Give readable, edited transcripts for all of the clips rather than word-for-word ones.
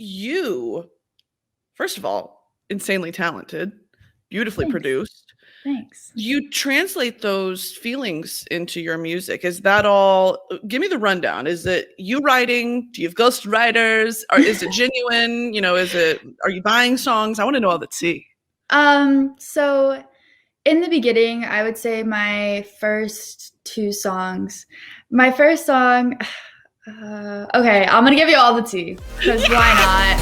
you, first of all, insanely talented, beautifully produced. Thanks. You translate those feelings into your music. Is that all? Give me the rundown. Is it you writing? Do you have ghost writers? Or is it genuine? Are you buying songs? I want to know all the tea. So in the beginning, I would say my first two songs. My first song, okay, I'm going to give you all the tea, because why not?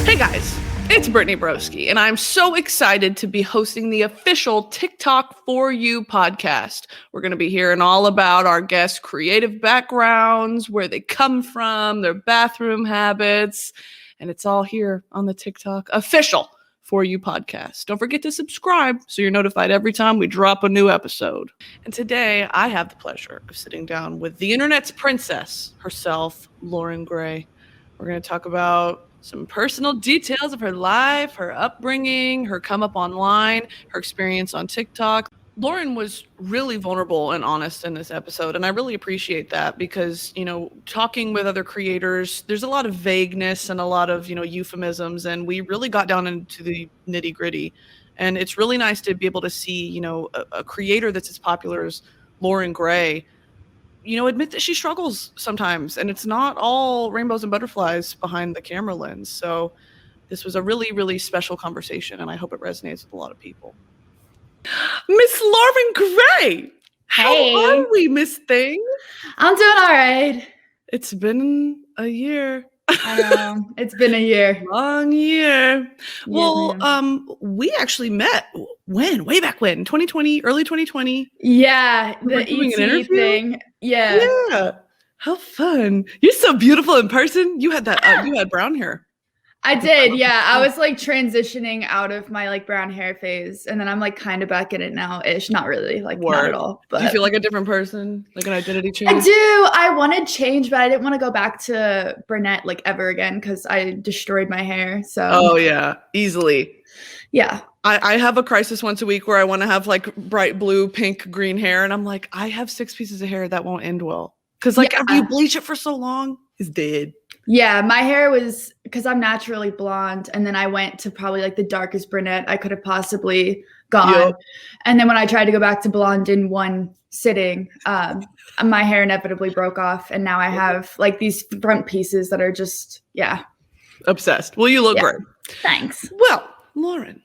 Hey guys. It's Brittany Broski, and I'm so excited to be hosting the official TikTok For You podcast. We're going to be hearing all about our guests' creative backgrounds, where they come from, their bathroom habits, and it's all here on the TikTok official For You podcast. Don't forget to subscribe so you're notified every time we drop a new episode. And today, I have the pleasure of sitting down with the internet's princess herself, Loren Gray. We're going to talk about some personal details of her life, her upbringing, her come up online, her experience on TikTok. Loren was really vulnerable and honest in this episode, and I really appreciate that because, talking with other creators, there's a lot of vagueness and a lot of, euphemisms, and we really got down into the nitty gritty. And it's really nice to be able to see, a creator that's as popular as Loren Gray admit that she struggles sometimes, and it's not all rainbows and butterflies behind the camera lens. So this was a really, really special conversation, and I hope it resonates with a lot of people. Miss Loren Gray! Hey. How are we, Miss Thing? I'm doing all right. It's been a year. I know. It's been a year. Long year. Yes, well, ma'am. We actually met way back when? 2020, early 2020? Yeah, We were the doing an ET interview? thing. Yeah. Yeah. How fun. You're so beautiful in person. You had that, you had brown hair. I did, yeah. I was transitioning out of my brown hair phase, and then I'm kind of back in it now-ish. Not really, not at all. But do you feel like a different person? Like an identity change? I do. I wanted change, but I didn't want to go back to brunette ever again because I destroyed my hair. So. Oh yeah, easily. Yeah. I have a crisis once a week where I want to have bright blue, pink, green hair, and I'm like, I have 6 pieces of hair that won't end well because after you bleach it for so long, it's dead. Yeah, my hair was, because I'm naturally blonde, and then I went to probably the darkest brunette I could have possibly gone. Yep. And then when I tried to go back to blonde in one sitting, my hair inevitably broke off, and now I have these front pieces that are just, yeah. Obsessed. Well, you look great. Thanks. Well, Loren,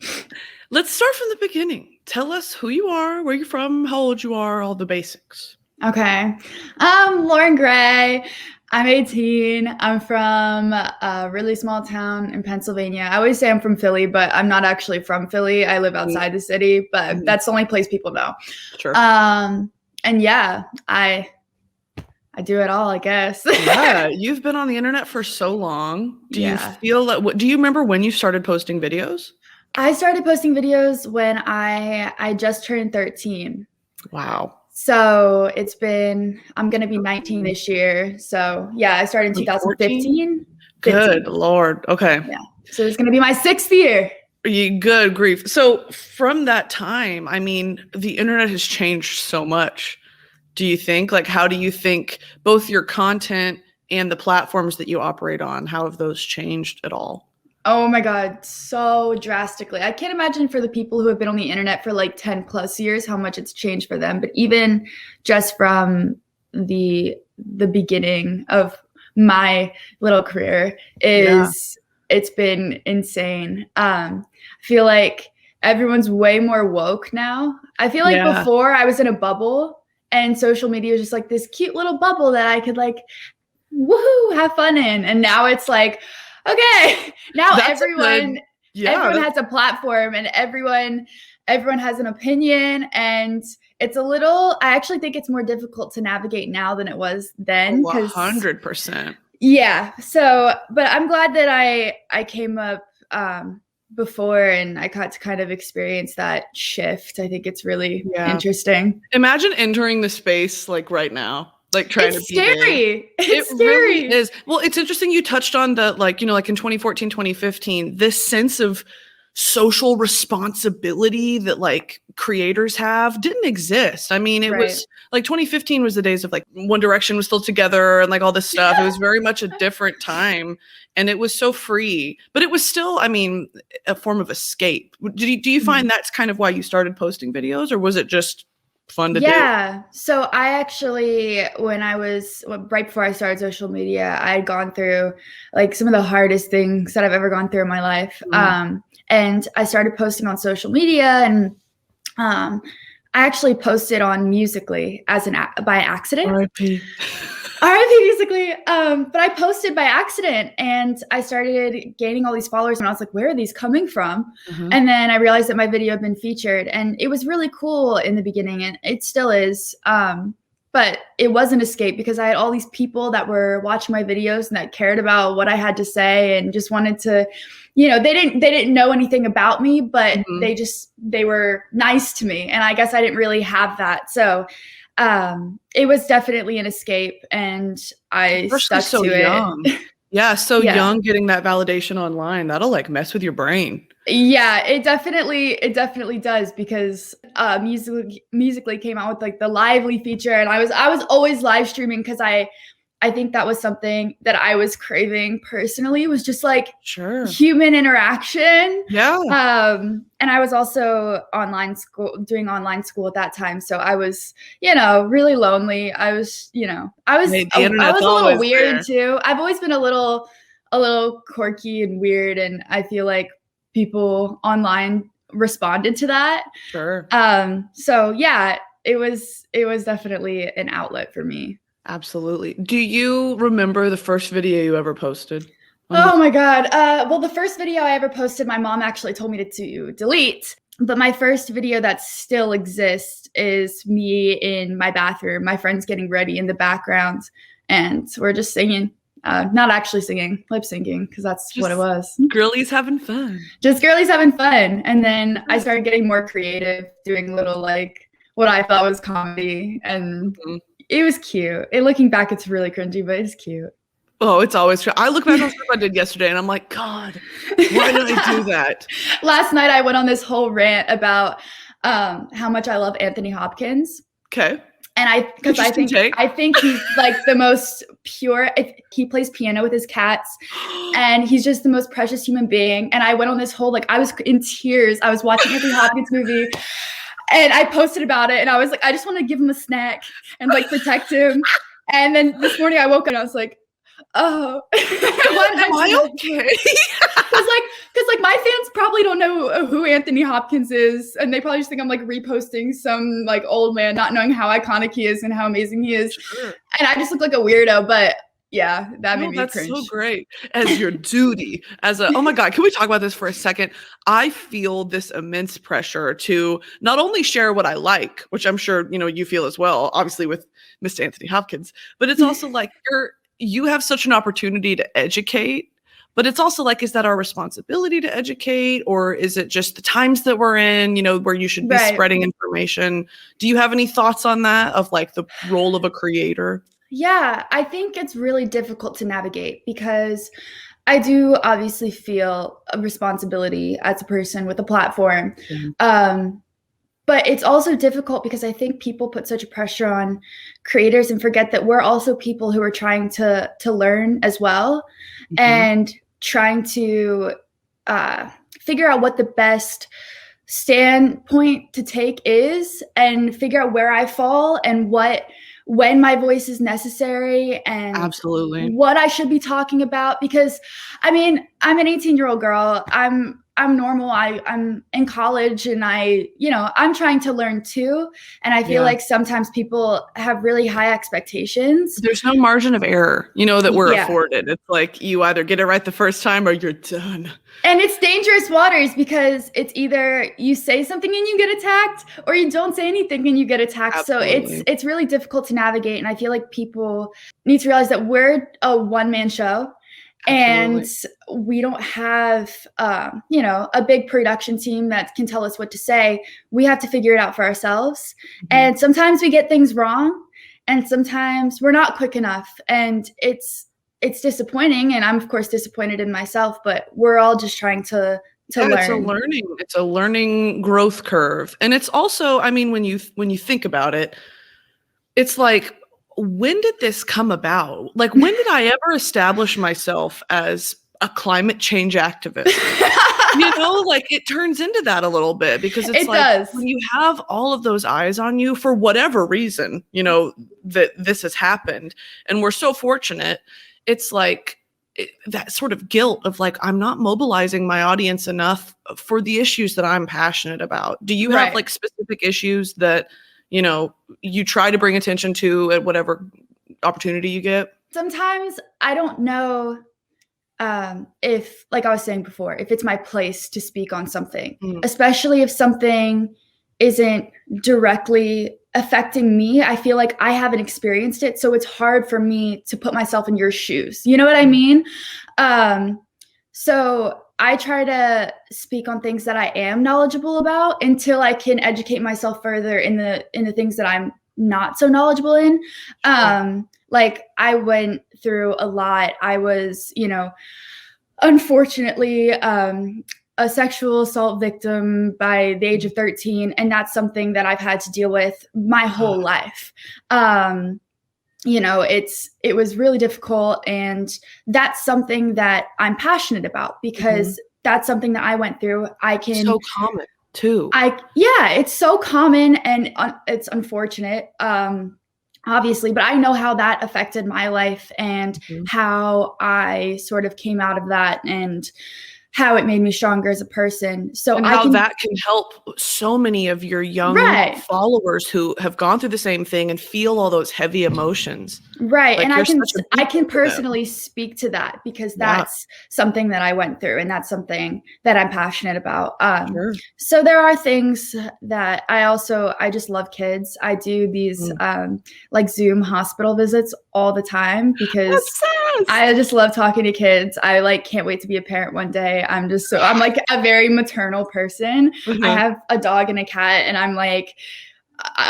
let's start from the beginning. Tell us who you are, where you're from, how old you are, all the basics. Okay. Loren Gray. I'm 18. I'm from a really small town in Pennsylvania. I always say I'm from Philly, but I'm not actually from Philly. I live outside the city, but that's the only place people know. Sure. And yeah, I do it all, I guess. Yeah, you've been on the internet for so long. Do you feel that? Do you remember when you started posting videos? I started posting videos when I just turned 13. Wow. So I'm going to be 19 this year. So yeah, I started in 2015. Good Lord. Okay. Yeah. So it's going to be my 6th year. Good grief. So from that time, I mean, the internet has changed so much. Do you think, how do you think both your content and the platforms that you operate on, how have those changed at all? Oh my God, so drastically. I can't imagine for the people who have been on the internet for 10 plus years, how much it's changed for them. But even just from the beginning of my little career it's been insane. I feel like everyone's way more woke now. I feel like before I was in a bubble and social media was just this cute little bubble that I could woohoo, have fun in. And now it's okay, now everyone has a platform and everyone has an opinion, and it's I actually think it's more difficult to navigate now than it was then. 100%. Yeah. So, but I'm glad that I came up before and I got to kind of experience that shift. I think it's really interesting. Imagine entering the space right now. Trying it's to be scary. It's it scary. Really is. Well, it's interesting you touched on the in 2014, 2015, this sense of social responsibility that like creators have didn't exist. I mean, it was like 2015 was the days of like One Direction was still together and like all this stuff. It was very much a different time and it was so free, but it was still, I mean, a form of escape. Do you find that's kind of why you started posting videos, or was it just fun to do? Yeah. So I actually, right before I started social media, I had gone through like some of the hardest things that I've ever gone through in my life. And I started posting on social media, and I actually posted on Musical.ly by accident. R.I.P. Musical.ly. But I posted by accident, and I started gaining all these followers, and I was like, where are these coming from? And then I realized that my video had been featured, and it was really cool in the beginning, and it still is. But it was an escape because I had all these people that were watching my videos and that cared about what I had to say and just wanted to, they didn't know anything about me, but they were nice to me. And I guess I didn't really have that. So it was definitely an escape, and I stuck to it. Yeah, young, getting that validation online, that'll like mess with your brain. Yeah, it definitely does, because Musical.ly came out with like the Lively feature, and I was always live streaming because I think that was something that I was craving personally, was just like human interaction. Yeah. And I was also doing online school at that time. So I was, really lonely. I was a little weird too. I've always been a little quirky and weird. And I feel like people online responded to that. Sure. So yeah, it was definitely an outlet for me. Absolutely. Do you remember the first video you ever posted? Oh my God. Well, the first video I ever posted, my mom actually told me to delete. But my first video that still exists is me in my bathroom, my friends getting ready in the background, and we're just singing. Not actually singing, lip syncing, because that's just what it was. Girlies having fun. Just girlies having fun. And then I started getting more creative, doing little like what I thought was comedy, and it was cute. Looking back, it's really cringy, but it's cute. Oh, it's always true. I look back on stuff I did yesterday and I'm like, God, why did I do that? Last night I went on this whole rant about how much I love Anthony Hopkins. Okay. And I think he's like the most pure. He plays piano with his cats, and he's just the most precious human being. And I went on this whole, like, I was in tears. I was watching Anthony Hopkins movie, and I posted about it, and I was like, I just want to give him a snack and like protect him. And then this morning I woke up and I was like, oh, am I okay? Because like my fans probably don't know who Anthony Hopkins is, and they probably just think I'm like reposting some like old man, not knowing how iconic he is and how amazing he is. Sure. And I just look like a weirdo, but yeah, that made me cringe. That's so great. As your duty, oh my God, can we talk about this for a second? I feel this immense pressure to not only share what I like, which I'm sure, you feel as well, obviously with Mr. Anthony Hopkins, but it's also like you have such an opportunity to educate, but it's also like, is that our responsibility to educate, or is it just the times that we're in, where you should be spreading information? Do you have any thoughts on that, of like the role of a creator? Yeah, I think it's really difficult to navigate, because I do obviously feel a responsibility as a person with a platform. But it's also difficult because I think people put such a pressure on creators and forget that we're also people who are trying to learn as well, and trying to figure out what the best standpoint to take is, and figure out where I fall and when my voice is necessary, and absolutely what I should be talking about. Because I mean, I'm an 18-year-old girl. I'm normal. I'm in college, and I'm trying to learn too. And I feel like sometimes people have really high expectations. There's no margin of error, that we're afforded. It's like you either get it right the first time or you're done. And it's dangerous waters, because it's either you say something and you get attacked, or you don't say anything and you get attacked. Absolutely. So it's really difficult to navigate. And I feel like people need to realize that we're a one-man show. Absolutely. And we don't have, a big production team that can tell us what to say. We have to figure it out for ourselves. And sometimes we get things wrong, and sometimes we're not quick enough. And it's disappointing. And I'm, of course, disappointed in myself, but we're all just trying to to learn. It's a learning growth curve. And it's also, I mean, when you think about it, it's like, when did this come about? Like, when did I ever establish myself as a climate change activist? Like it turns into that a little bit, because it's when you have all of those eyes on you for whatever reason, that this has happened, and we're so fortunate, it's like that sort of guilt of like, I'm not mobilizing my audience enough for the issues that I'm passionate about. Do you have like specific issues that, you try to bring attention to at whatever opportunity you get? Sometimes I don't know if, like I was saying before, if it's my place to speak on something, especially if something isn't directly affecting me. I feel like I haven't experienced it, so it's hard for me to put myself in your shoes. You know what I mean? So I try to speak on things that I am knowledgeable about until I can educate myself further in the things that I'm not so knowledgeable in. Like I went through a lot. I was, unfortunately, a sexual assault victim by the age of 13. And that's something that I've had to deal with my whole life. It was really difficult, and that's something that I'm passionate about, because that's something that I went through. So common too. It's so common, and it's unfortunate, obviously, but I know how that affected my life, and how I sort of came out of that, and how it made me stronger as a person. So and how that can help so many of your young followers who have gone through the same thing and feel all those heavy emotions. Right. Like, and I can personally speak to that, because that's something that I went through, and that's something that I'm passionate about. So there are things that I just love kids. I do these like Zoom hospital visits all the time, because I just love talking to kids. I like can't wait to be a parent one day. I'm like a very maternal person. I have a dog and a cat, and I'm like,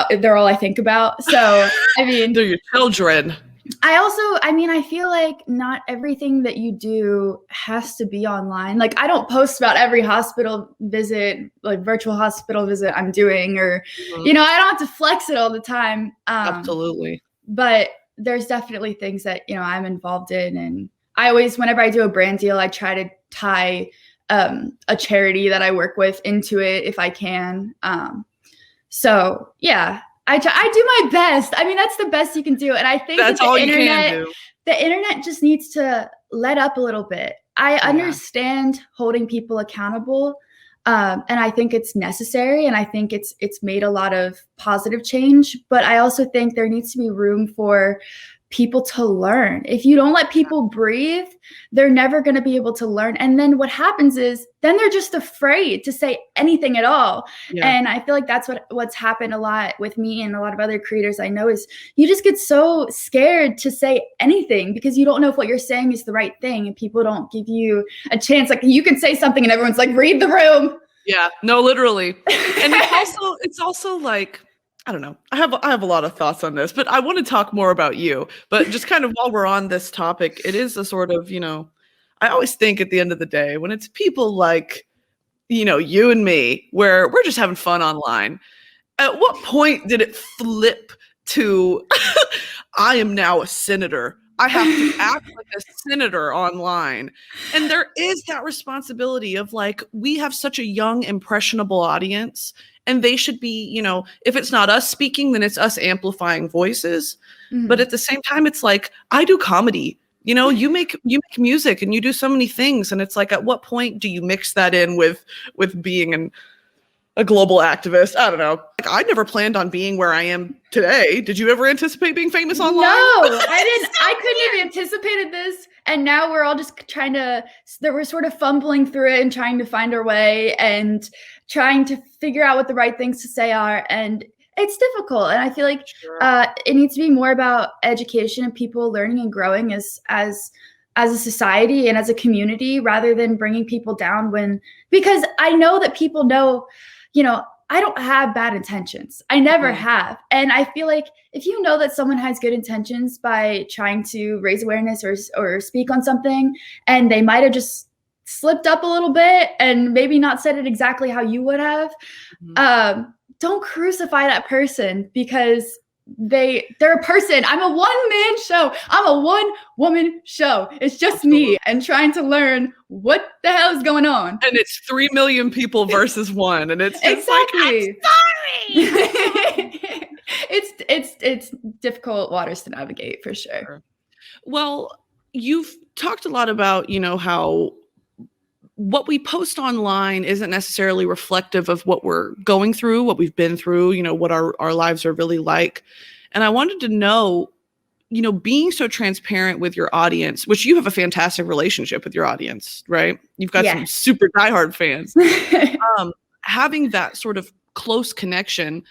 they're all I think about. So, I mean, they're your children. I feel like not everything that you do has to be online. Like, I don't post about every hospital visit, like virtual hospital visit I'm doing, or, I don't have to flex it all the time. Absolutely. But there's definitely things that, I'm involved in. And I always, whenever I do a brand deal, I try to tie a charity that I work with into it if I can. So yeah, I do my best. I mean, that's the best you can do. And I think that's all you can do. The internet just needs to let up a little bit. I understand holding people accountable. And I think it's necessary. And I think it's made a lot of positive change. But I also think there needs to be room for people to learn. If you don't let people breathe, they're never going to be able to learn. And then what happens is then they're just afraid to say anything at all. And I feel like that's what's happened a lot with me and a lot of other creators I know, is you just get so scared to say anything because you don't know if what you're saying is the right thing, and people don't give you a chance. Like, you can say something and everyone's like, read the room. Yeah, no, literally. And it's also like, I don't know. I have a lot of thoughts on this, but I want to talk more about you. But just kind of while we're on this topic, it is a sort of, I always think at the end of the day, when it's people like, you and me, where we're just having fun online, at what point did it flip to, I am now a senator? I have to act like a senator online. And there is that responsibility of like, we have such a young, impressionable audience, and they should be, if it's not us speaking, then it's us amplifying voices. But at the same time, it's like, I do comedy, you make music and you do so many things. And it's like, at what point do you mix that in with being a global activist? I don't know. Like, I never planned on being where I am today. Did you ever anticipate being famous online? No, I didn't. I couldn't have anticipated this. And now we're all just we're sort of fumbling through it and trying to find our way and trying to figure out what the right things to say are. And it's difficult. And I feel like it needs to be more about education and people learning and growing as a society and as a community, rather than bringing people down because I know that people know, I don't have bad intentions. I never have. And I feel like if you know that someone has good intentions by trying to raise awareness or speak on something, and they might have just slipped up a little bit and maybe not said it exactly how you would have, don't crucify that person because they're a person. I'm a one-man show. I'm a one-woman show. It's just me and trying to learn what the hell is going on. And it's 3 million people versus one, and it's just exactly. I'm sorry. It's difficult waters to navigate for sure. Well, you've talked a lot about, how what we post online isn't necessarily reflective of what we're going through, what we've been through, what our lives are really like. And I wanted to know, being so transparent with your audience, which you have a fantastic relationship with your audience, right? You've got some super diehard fans. Having that sort of close connection,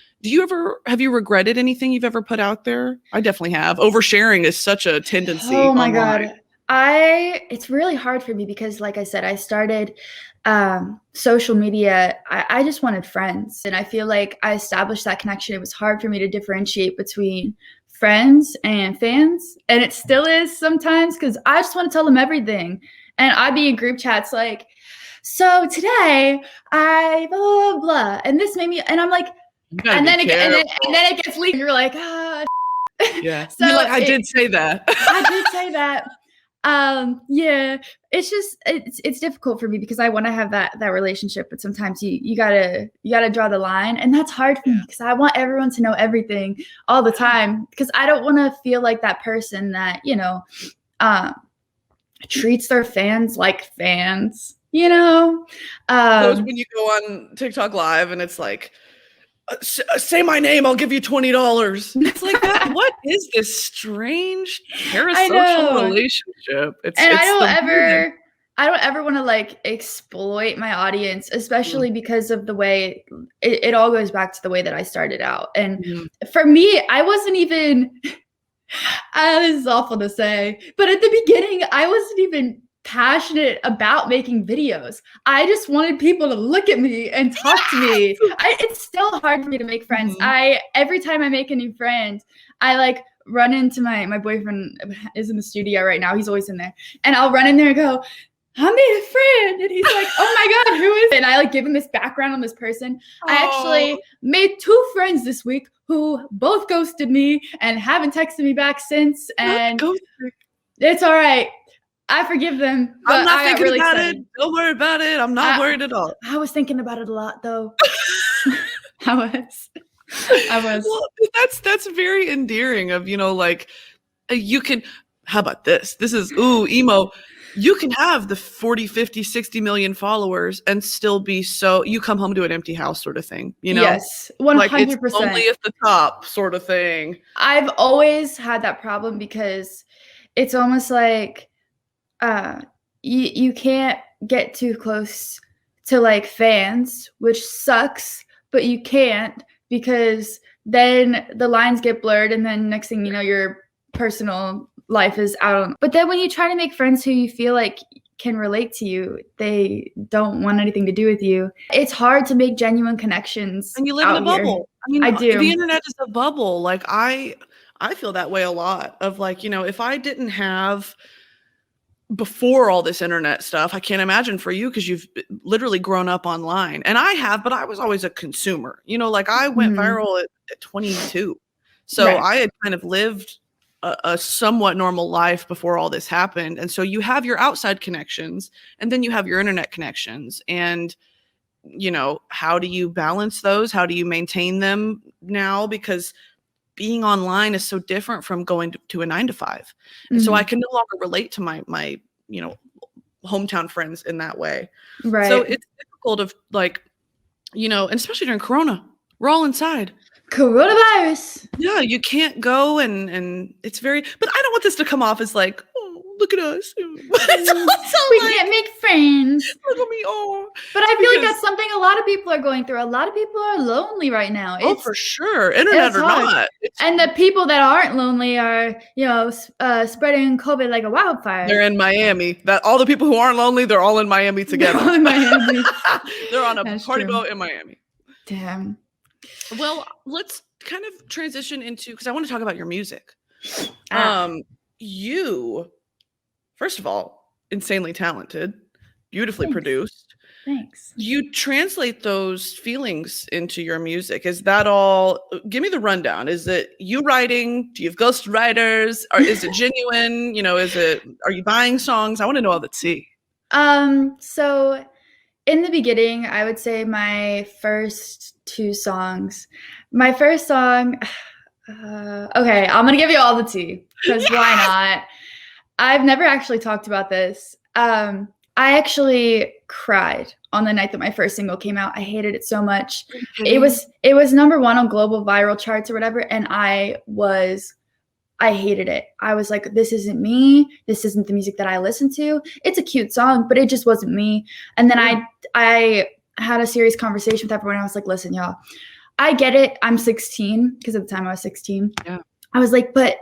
have you regretted anything you've ever put out there? I definitely have. Oversharing is such a tendency. Oh my online. God. It's really hard for me because, like I said, I started social media. I just wanted friends. And I feel like I established that connection. It was hard for me to differentiate between friends and fans. And it still is sometimes because I just want to tell them everything. And I'd be in group chats like, so today I blah, blah, blah. And this made me, and I'm like, and then it gets leaked. And you're like, ah. Yeah. So you're like, I did say that. I did say that. Yeah, it's just, it's difficult for me because I want to have that relationship, but sometimes you gotta draw the line, and that's hard for me because I want everyone to know everything all the time because I don't want to feel like that person that, treats their fans like fans, Those when you go on TikTok live and it's like, say my name, I'll give you $20. It's like that. What is this strange parasocial relationship? I don't ever want to like exploit my audience, especially because of the way it all goes back to the way that I started out. And for me, I wasn't even this is awful to say, but at the beginning, I wasn't even passionate about making videos. I just wanted people to look at me and talk to me. It's still hard for me to make friends. Every time I make a new friend, I like run into my boyfriend is in the studio right now. He's always in there. And I'll run in there and go, I made a friend. And he's like, oh my God, who is it? And I like give him this background on this person. I actually made 2 friends this week who both ghosted me and haven't texted me back since. And it's all right. I forgive them. But I'm not thinking about it. Don't worry about it. I'm not worried at all. I was thinking about it a lot, though. I was. Well, that's very endearing. Of like you can. How about this? This is emo. You can have the 40, 50, 60 million followers and still be so. You come home to an empty house, sort of thing. Yes, 100%. Like it's only at the top, sort of thing. I've always had that problem because it's almost like. You can't get too close to like fans, which sucks, but you can't because then the lines get blurred and then next thing you know, your personal life is out. But then when you try to make friends who you feel like can relate to you, they don't want anything to do with you. It's hard to make genuine connections. And you live in a bubble. I mean, I do. The internet is a bubble. Like I feel that way a lot of like, if I didn't have before all this internet stuff, I can't imagine for you because you've literally grown up online. And I have, but I was always a consumer. Like I went viral at 22. So I had kind of lived a somewhat normal life before all this happened. And so you have your outside connections and then you have your internet connections. And, how do you balance those? How do you maintain them now? Because being online is so different from going to a 9-to-5. And so I can no longer relate to my hometown friends in that way. Right. So it's difficult of like, and especially during Corona, we're all inside. Coronavirus. Yeah, you can't go and it's very, but I don't want this to come off as like, oh, look at us. We can't make friends. Look at me, But I feel like that's something a lot of people are going through. A lot of people are lonely right now. For sure. Internet or not. And the people that aren't lonely are, spreading COVID like a wildfire. They're in Miami. All the people who aren't lonely, they're all in Miami together. They're all in Miami. They're on a party boat in Miami. Damn. Well, let's kind of transition into, because I want to talk about your music. You, first of all, insanely talented. beautifully Thanks. produced. Thanks. You translate those feelings into your music. Is that all? Give me the rundown. Is it you writing? Do you have ghost writers? Or is it genuine? Are you buying songs? I want to know all the tea. So in the beginning, I would say my first songs, okay, I'm going to give you all the tea because why not? I've never actually talked about this. I actually cried on the night that my first single came out. I hated it so much. It was number 1 on global viral charts or whatever, and I hated it. I was like, this isn't me. This isn't the music that I listen to. It's a cute song, but it just wasn't me. And then I had a serious conversation with everyone. I was like, listen, y'all, I get it. I'm 16 because at the time I was 16. Yeah. I was like, but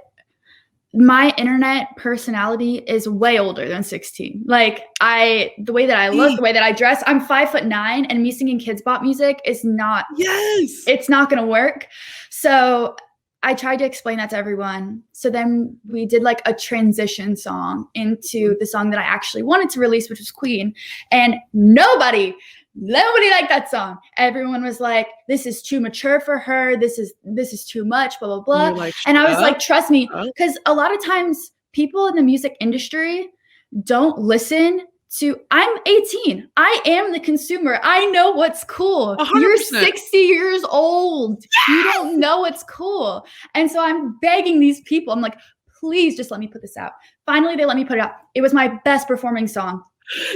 my internet personality is way older than 16. Like the way that I look, the way that I dress, I'm 5'9", and me singing Kids Bop music is not, it's not going to work. So I tried to explain that to everyone. So then we did like a transition song into the song that I actually wanted to release, which was Queen. And nobody liked that song. Everyone was like, this is too mature for her. This is too much, blah, blah, blah. Like, and I was like, trust me, because a lot of times people in the music industry don't listen to, I'm 18. I am the consumer. I know what's cool. 100%. You're 60 years old. Yes! You don't know what's cool. And so I'm begging these people. I'm like, please just let me put this out. Finally, they let me put it out. It was my best performing song.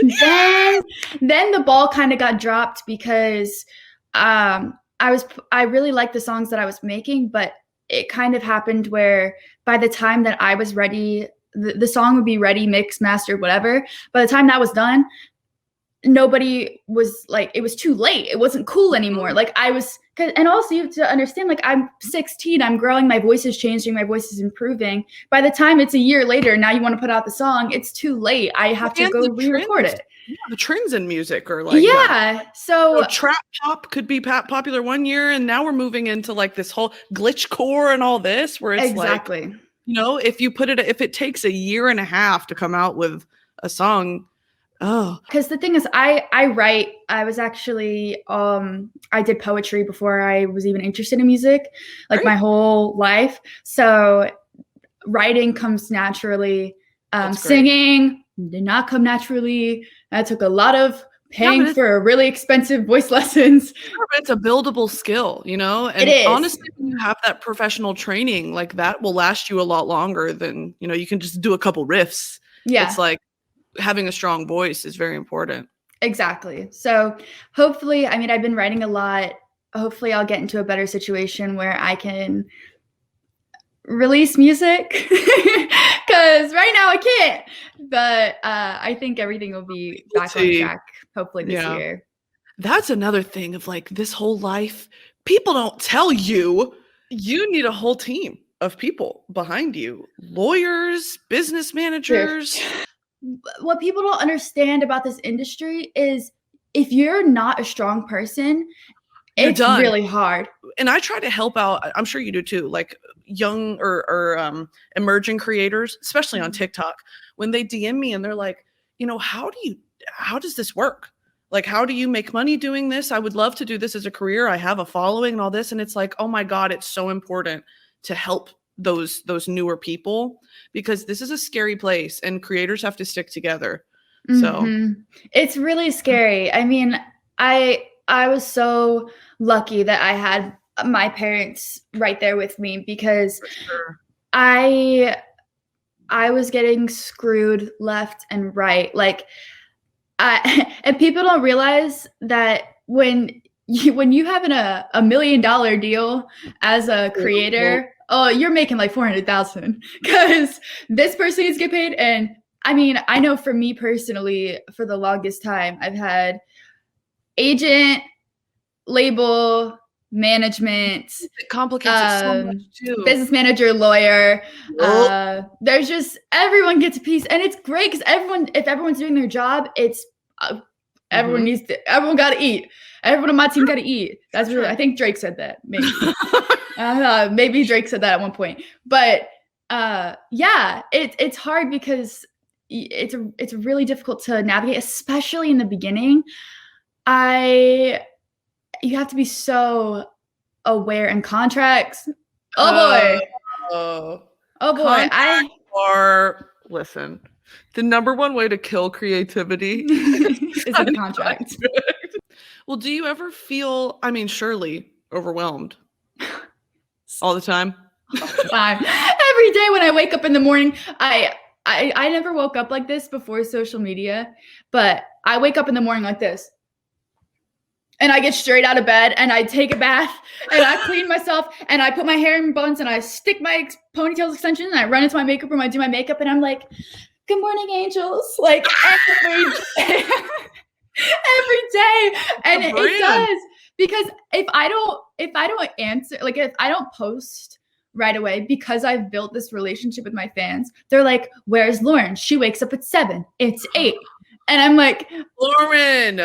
Then the ball kind of got dropped because I really liked the songs that I was making, but it kind of happened where by the time that I was ready, the song would be ready, mixed, mastered, whatever. By the time that was done, nobody was like, it was too late. It wasn't cool anymore. Like and also you have to understand, like I'm 16, I'm growing, my voice is changing, my voice is improving. By the time it's a year later, now you want to put out the song, it's too late. I have to go re-record it. Yeah, the trends in music are like so trap pop could be popular one year, and now we're moving into like this whole glitch core and all this, where it's exactly. like, if it takes a year and a half to come out with a song. Oh, because the thing is, I write. I was actually I did poetry before I was even interested in music, like my whole life. So writing comes naturally. Singing did not come naturally. I took a lot of paying for really expensive voice lessons. But it's a buildable skill, And it is. Honestly, when you have that professional training, like that will last you a lot longer than you can just do a couple riffs. Yeah, it's like, having a strong voice is very important. Exactly. So hopefully, I mean, I've been writing a lot. Hopefully I'll get into a better situation where I can release music because right now I can't. But I think everything will be back on track hopefully this year. That's another thing of like this whole life. People don't tell you need a whole team of people behind you. Lawyers, business managers. What people don't understand about this industry is if you're not a strong person, it's really hard. And I try to help out. I'm sure you do too. Like young or emerging creators, especially on TikTok, when they DM me and they're like, how does this work? Like, how do you make money doing this? I would love to do this as a career. I have a following and all this. And it's like, oh my God, it's so important to help those newer people, because this is a scary place and creators have to stick together. So it's really scary. I mean, I was so lucky that I had my parents right there with me, because I was getting screwed left and right. Like and people don't realize that when you have a $1 million deal as a creator, oh, you're making like 400,000 because this person needs to get paid. And I mean, I know for me personally, for the longest time, I've had agent, label, management. It complicates it so much too. Business manager, lawyer. There's just, everyone gets a piece, and it's great because if everyone's doing their job, it's everyone got to eat. Everyone on my team got to eat. That's really, I think Drake said that. Maybe. Maybe Drake said that at one point. But it's hard because it's really difficult to navigate, especially in the beginning. You have to be so aware in contracts. Oh boy. Oh, Oh boy. contracts are, listen, the number one way to kill creativity is a contract. Well, do you ever feel, I mean, surely overwhelmed all the time? All the time. Every day when I wake up in the morning, I never woke up like this before social media, but I wake up in the morning like this. And I get straight out of bed and I take a bath and I clean myself and I put my hair in buns and I stick my ponytail extensions and I run into my makeup room. I do my makeup and I'm like, good morning, angels. Like every day. Every day. And it does. Because if I don't answer, like if I don't post right away, because I've built this relationship with my fans, they're like, where's Loren? She wakes up at 7. It's 8. And I'm like, Loren.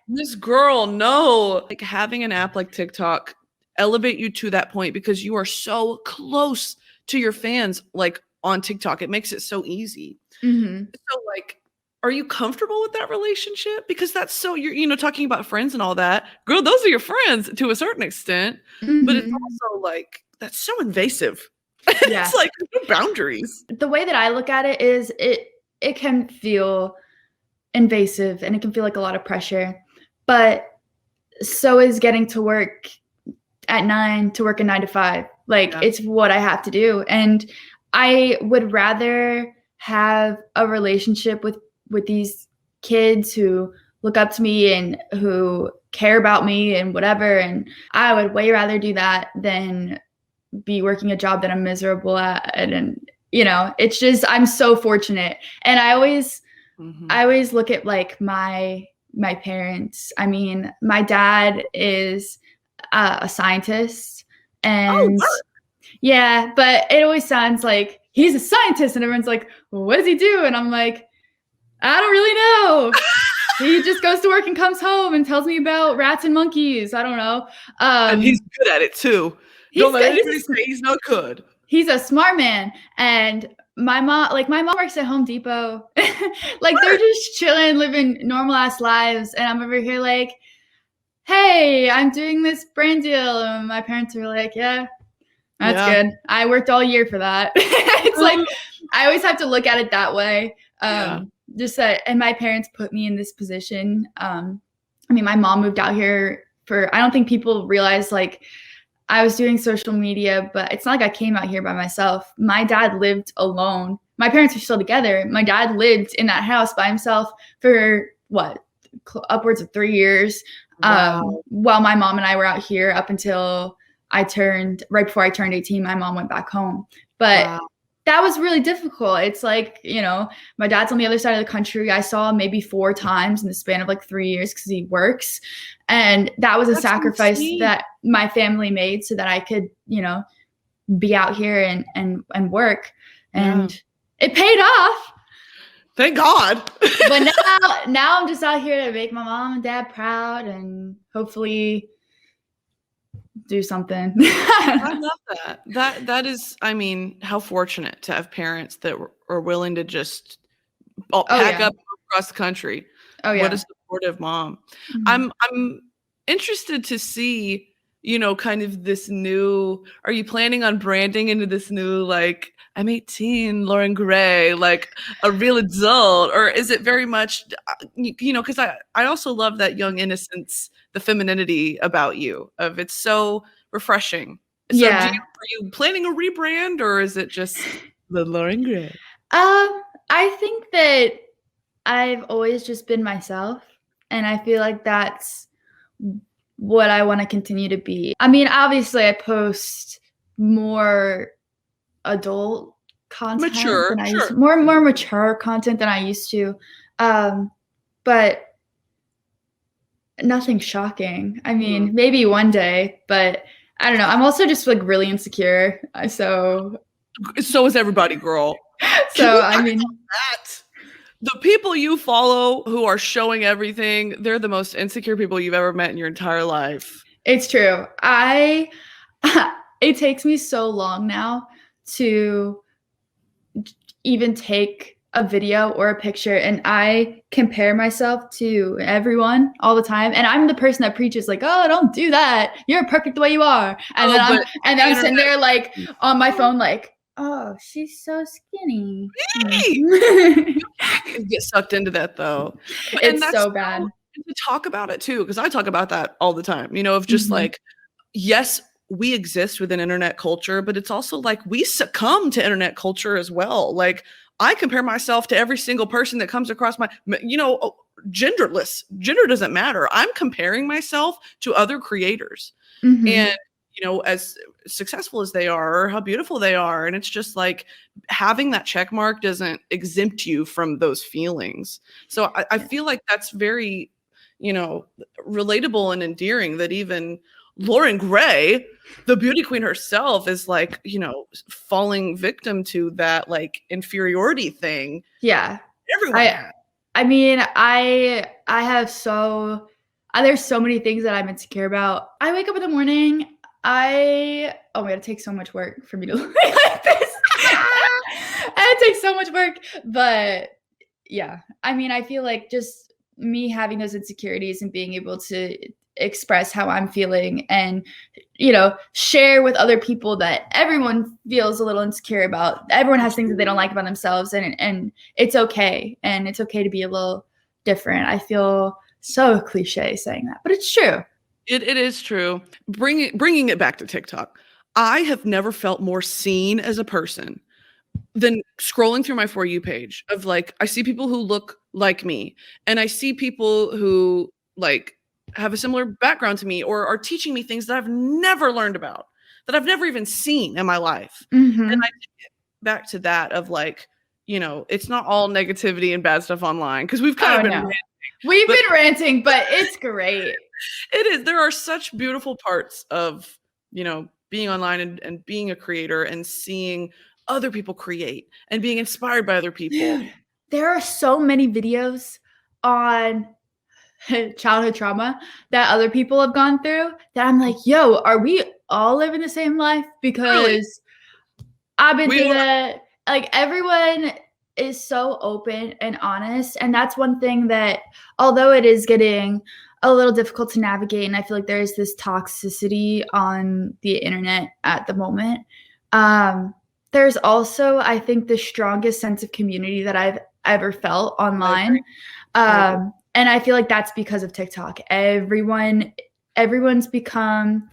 This girl, no. Like having an app like TikTok elevate you to that point because you are so close to your fans, like on TikTok. It makes it so easy. mm-hmm. So like, are you comfortable with that relationship? Because that's so, you're, talking about friends and all that. Girl, those are your friends to a certain extent. Mm-hmm. But it's also like, that's so invasive. Yeah. It's like no boundaries. The way that I look at it is it can feel invasive and it can feel like a lot of pressure. But so is getting to work at 9 to work a 9 to 5. Like it's what I have to do. And I would rather have a relationship with these kids who look up to me and who care about me and whatever. And I would way rather do that than be working a job that I'm miserable at. And, it's just, I'm so fortunate. And I always look at like my parents. I mean, my dad is a scientist and yeah, but it always sounds like he's a scientist and everyone's like, well, what does he do? And I'm like, I don't really know. He just goes to work and comes home and tells me about rats and monkeys. I don't know. And he's good at it too. Don't let anybody say he's not good. He's a smart man. And my mom works at Home Depot. Like they're just chilling, living normal ass lives. And I'm over here like, hey, I'm doing this brand deal. And my parents are like, yeah, that's good. I worked all year for that. It's like, I always have to look at it that way. Just that, and my parents put me in this position. I mean, my mom moved out here I don't think people realize like I was doing social media, but it's not like I came out here by myself. My dad lived alone. My parents are still together. My dad lived in that house by himself for upwards of 3 years. Wow. While my mom and I were out here up until right before I turned 18, my mom went back home. But that was really difficult. It's like, my dad's on the other side of the country. I saw him maybe 4 times in the span of like 3 years because he works. And that was a sacrifice that my family made so that I could, be out here and work. And it paid off. Thank God. But now I'm just out here to make my mom and dad proud and hopefully do something. I love that. That is, I mean, how fortunate to have parents that are willing to just pack up across the country. Oh yeah. What a supportive mom. Mm-hmm. I'm interested to see, kind of this new, are you planning on branding into this new, like, I'm 18, Loren Gray, like a real adult, or is it very much, because I also love that young innocence, the femininity about you, it's so refreshing. So are you planning a rebrand, or is it just the Loren Gray? I think that I've always just been myself, and I feel like that's what I want to continue to be. I mean, obviously I post more adult content, more mature content than I used to, but nothing shocking. I mean, maybe one day, but I don't know. I'm also just like really insecure, so is everybody, girl. So I mean, the people you follow who are showing everything, they're the most insecure people you've ever met in your entire life. It's true. It takes me so long now to even take a video or a picture and I compare myself to everyone all the time, and I'm the person that preaches like, oh, don't do that, you're perfect the way you are, and then I'm sitting there like on my phone like, oh, she's so skinny. You get sucked into that though. It's so bad. To talk about it too, because I talk about that all the time, of just like, yes, we exist within internet culture, but it's also like we succumb to internet culture as well. Like I compare myself to every single person that comes across my, genderless. Gender doesn't matter. I'm comparing myself to other creators. And, as successful as they are or how beautiful they are. And it's just like having that check mark doesn't exempt you from those feelings. So I feel like that's very, relatable and endearing that even Loren Gray, the beauty queen herself, is like, falling victim to that like inferiority thing. Yeah. Everyone. I mean, I have there's so many things that I'm insecure about. I wake up in the morning. Oh my God, it takes so much work for me to look like this. And it takes so much work. But yeah, I mean, I feel like just me having those insecurities and being able to express how I'm feeling and, share with other people that everyone feels a little insecure about. Everyone has things that they don't like about themselves, and it's okay. And it's okay to be a little different. I feel so cliche saying that, but it's true. It is true. Bringing it back to TikTok, I have never felt more seen as a person than scrolling through my For You page of like, I see people who look like me, and I see people who like have a similar background to me or are teaching me things that I've never learned about, that I've never even seen in my life. And I get back to that of like, it's not all negativity and bad stuff online, because we've kind of been ranting. We've been ranting, but it's great. It is. There are such beautiful parts of, being online and being a creator and seeing other people create and being inspired by other people. Dude, there are so many videos on childhood trauma that other people have gone through that I'm like, yo, are we all living the same life? Because really? I've been through that. Like, everyone is so open and honest. And that's one thing that, although it is getting a little difficult to navigate, and I feel like there's this toxicity on the internet at the moment, there's also, I think, the strongest sense of community that I've ever felt online. And I feel like that's because of TikTok. Everyone's become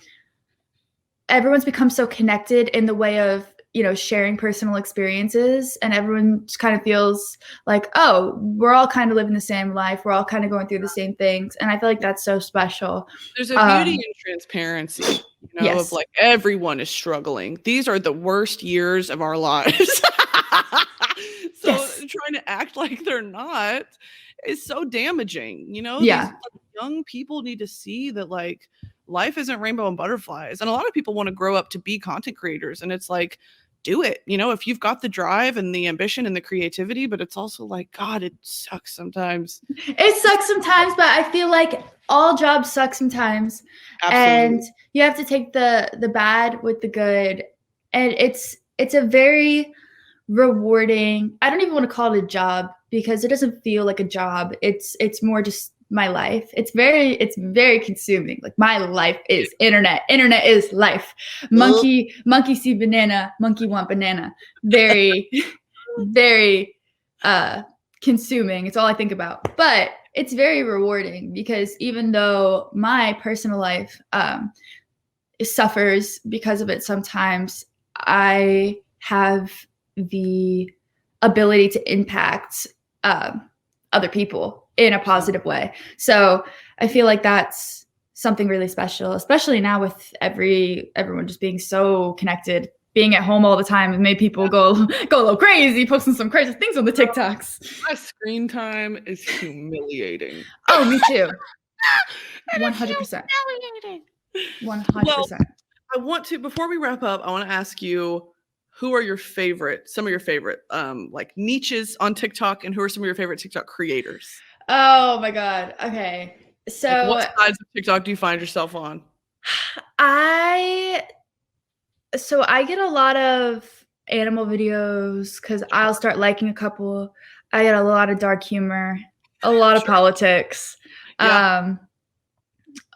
so connected in the way of, sharing personal experiences, and everyone just kind of feels like, oh, we're all kind of living the same life. We're all kind of going through the same things. And I feel like that's so special. There's a beauty in transparency, yes. of like, everyone is struggling. These are the worst years of our lives. So yes. Trying to act like they're not is so damaging, Yeah. These, like, young people need to see that like life isn't rainbow and butterflies. And a lot of people want to grow up to be content creators, and it's like, do it, if you've got the drive and the ambition and the creativity. But it's also like, God, it sucks sometimes. It sucks sometimes, but I feel like all jobs suck sometimes. Absolutely. And you have to take the bad with the good. And it's a very rewarding, I don't even want to call it a job, because it doesn't feel like a job. It's more just my life. It's very consuming. Like, my life is internet. Internet is life. Monkey see banana, monkey want banana. Very, very consuming. It's all I think about. But it's very rewarding, because even though my personal life suffers because of it sometimes, I have the ability to impact other people in a positive way. So I feel like that's something really special, especially now with everyone just being so connected, being at home all the time, and made people go a little crazy, posting some crazy things on the TikToks. My screen time is humiliating. Oh, me too. 100%. 100%. Well, I want to, before we wrap up, I want to ask you, who are some of your favorite like niches on TikTok, and who are some of your favorite TikTok creators? Oh my God. Okay. So like, what sides of TikTok do you find yourself on? I get a lot of animal videos because I'll start liking a couple. I get a lot of dark humor, a lot of politics, Yeah.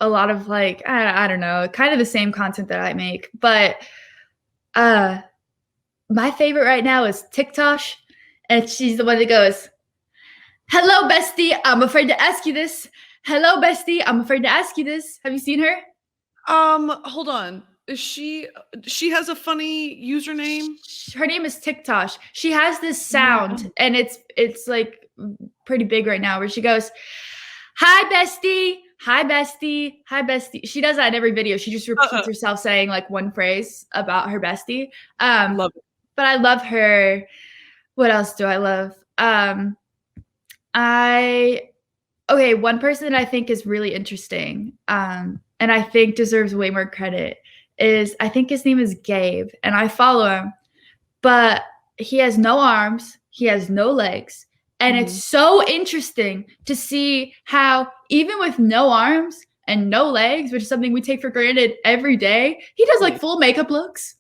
a lot of like I don't know, kind of the same content that I make. But my favorite right now is TikTok, and she's the one that goes, "Hello, bestie. I'm afraid to ask you this. Hello, bestie. I'm afraid to ask you this." Have you seen her? Hold on. Is she has a funny username? Her name is TikTok. She has this sound, and it's like pretty big right now, where she goes, "Hi, bestie. Hi, bestie. Hi, bestie." She does that in every video. She just repeats herself saying like one phrase about her bestie. Love it. But I love her. What else do I love? One person that I think is really interesting, and I think deserves way more credit is, I think his name is Gabe, and I follow him, but he has no arms, he has no legs, and it's so interesting to see how even with no arms and no legs, which is something we take for granted every day, he does like full makeup looks.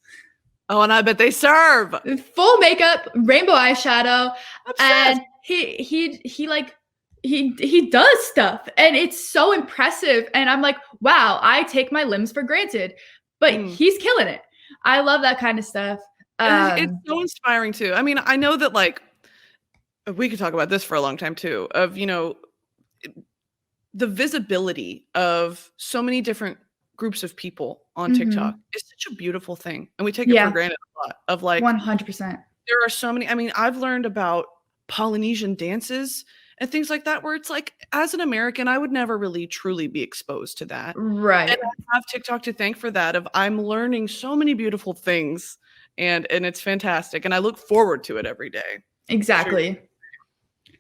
Oh, and I bet they serve. Full makeup, rainbow eyeshadow, Obsessed. and he does stuff, and it's so impressive. And I'm like, wow, I take my limbs for granted, but he's killing it. I love that kind of stuff. It's so inspiring too. I mean, I know that like we could talk about this for a long time too, of, you know, the visibility of so many different groups of people on TikTok is such a beautiful thing. And we take it for granted a lot of like 100%. There are so many, I mean, I've learned about Polynesian dances and things like that, where it's like, as an American, I would never really truly be exposed to that. Right. And I have TikTok to thank for that, of I'm learning so many beautiful things, and it's fantastic. And I look forward to it every day. Exactly. Sure.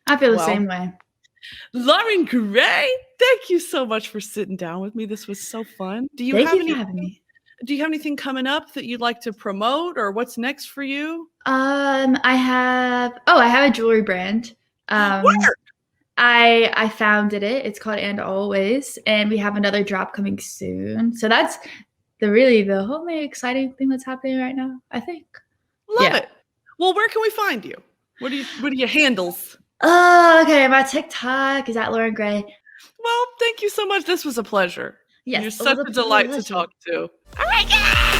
I feel the same way. Loren Gray, thank you so much for sitting down with me. This was so fun. Do you have anything coming up that you'd like to promote, or what's next for you? I have a jewelry brand. Where? I founded it. It's called And Always, and we have another drop coming soon. So that's the only exciting thing that's happening right now, I think. Love it. Well, where can we find you? What are your handles? Okay, my TikTok is at Loren Gray. Well, thank you so much. This was a pleasure. Yes, you're such a delight to talk to. Oh my God!